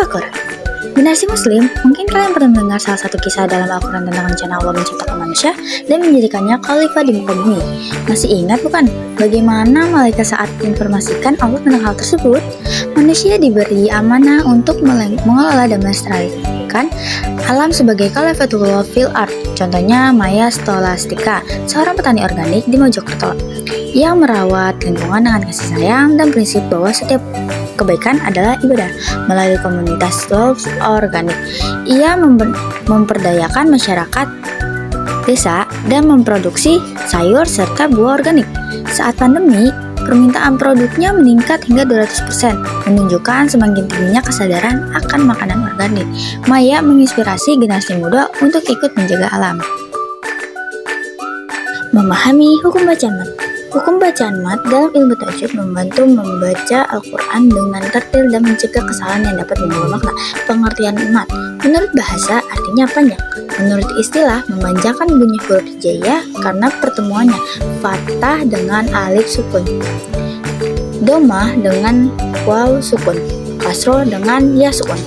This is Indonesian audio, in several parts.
Tafakur. Generasi Muslim, mungkin kalian pernah mendengar salah satu kisah dalam Al-Quran tentang rencana Allah menciptakan manusia dan menjadikannya khalifah di muka bumi. Masih ingat bukan? Bagaimana malaikat saat menginformasikan Allah tentang hal tersebut? Manusia diberi amanah untuk mengelola dan melestarikan alam sebagai khalifatullah fil ard. Contohnya Maya Stolastika, seorang petani organik di Mojokerto yang merawat lingkungan dengan kasih sayang dan prinsip bahwa setiap kebaikan adalah ibadah. Melalui komunitas Love Organik, ia memperdayakan masyarakat desa dan memproduksi sayur serta buah organik. Saat pandemi, permintaan produknya meningkat hingga 200%, menunjukkan semakin tingginya kesadaran akan makanan organik. Maya menginspirasi generasi muda untuk ikut menjaga alam. Memahami hukum bacaan mat. Hukum bacaan mat dalam ilmu tajwid membantu membaca Al-Quran dengan tertil dan mencegah kesalahan yang dapat membawa makna. Pengertian mat menurut bahasa artinya panjang. Menurut istilah, memanjangkan bunyi huruf hijaiyah karena pertemuannya fathah dengan alif sukun, domah dengan waw sukun, kasroh dengan ya sukun.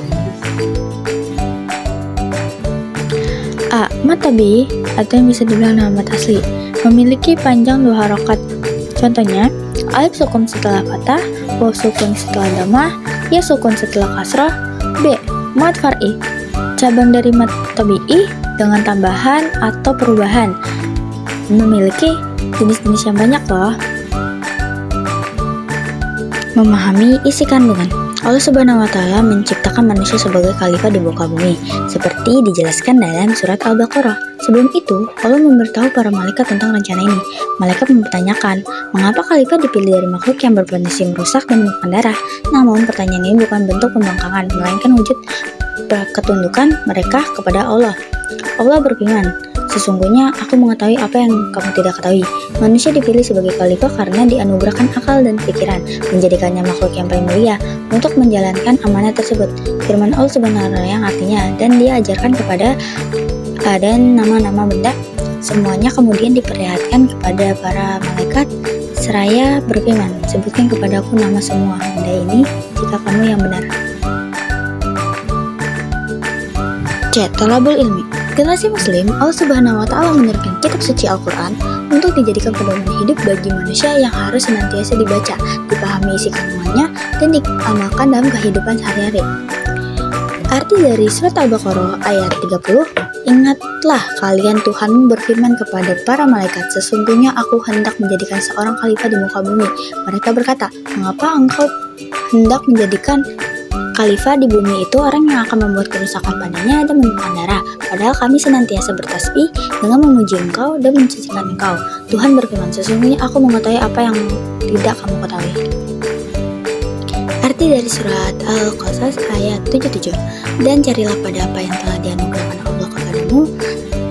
A. Mat tabi'i atau yang bisa dibilang nama mat asli memiliki panjang 2 harokat. Contohnya, alif sukun setelah fathah, waw sukun setelah domah, ya sukun setelah kasroh. B. Mat far'i, cabang dari mat tabi'i dengan tambahan atau perubahan, memiliki jenis-jenis yang banyak loh. Memahami isi kandungan. Allah Subhanahu wa Ta'ala menciptakan manusia sebagai khalifah di muka bumi, seperti dijelaskan dalam surat Al-Baqarah. Sebelum itu, Allah memberitahu para malaikat tentang rencana ini. Malaikat mempertanyakan, mengapa khalifah dipilih dari makhluk yang berpotensi merusak dan menumpahkan darah? Namun, pertanyaan ini bukan bentuk pembangkangan, melainkan wujud ketundukan mereka kepada Allah. Allah berfirman, sesungguhnya aku mengetahui apa yang kamu tidak ketahui. Manusia dipilih sebagai khalifah karena dianugerahkan akal dan pikiran, menjadikannya makhluk yang paling mulia untuk menjalankan amanah tersebut. Firman Allah Subhanahu wa Ta'ala yang artinya, dan dia ajarkan kepada dan nama-nama benda, semuanya kemudian diperlihatkan kepada para malaikat seraya berfirman, sebutkan kepadaku nama semua benda ini jika kamu yang benar. C. Thalabul ilmi. Generasi Muslim, Allah Subhanahu wa Ta'ala menurunkan kitab suci Al-Quran untuk dijadikan pedoman hidup bagi manusia yang harus senantiasa dibaca, dipahami isi kandungannya, dan diamalkan dalam kehidupan sehari-hari. Arti dari surat Al-Baqarah ayat 30, ingatlah kalian Tuhanmu berfirman kepada para malaikat, sesungguhnya aku hendak menjadikan seorang khalifah di muka bumi. Mereka berkata, mengapa engkau hendak menjadikan khalifah di bumi itu orang yang akan membuat kerusakan padanya dan menumpahkan darah, padahal kami senantiasa bertasbih dengan memuji engkau dan mensucikan engkau. Tuhan berfirman, sesungguhnya aku mengetahui apa yang tidak kamu ketahui. Arti dari surat Al-Qasas ayat 77, dan carilah pada apa yang telah dianugerahkan Allah kepadamu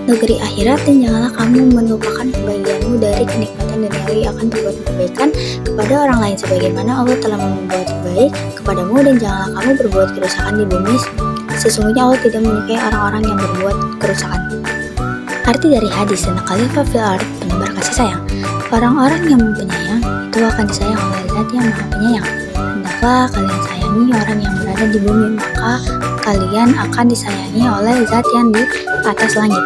negeri akhirat, dan janganlah kamu melupakan kebahagiaanmu dari kenikmatan duniawi akan berbuat kebaikan kepada orang lain sebagaimana Allah telah membuat baik kepadamu, dan janganlah kamu berbuat kerusakan di bumi, sesungguhnya Allah tidak menyukai orang-orang yang berbuat kerusakan. Arti dari hadis tentang khalifah fil ard, penebar kasih sayang. Orang-orang yang penyayang itu akan disayang oleh Zat yang Maha Penyayang. Hendaklah kalian sayangi orang yang berada di bumi, maka kalian akan disayangi oleh Zat yang di atas langit.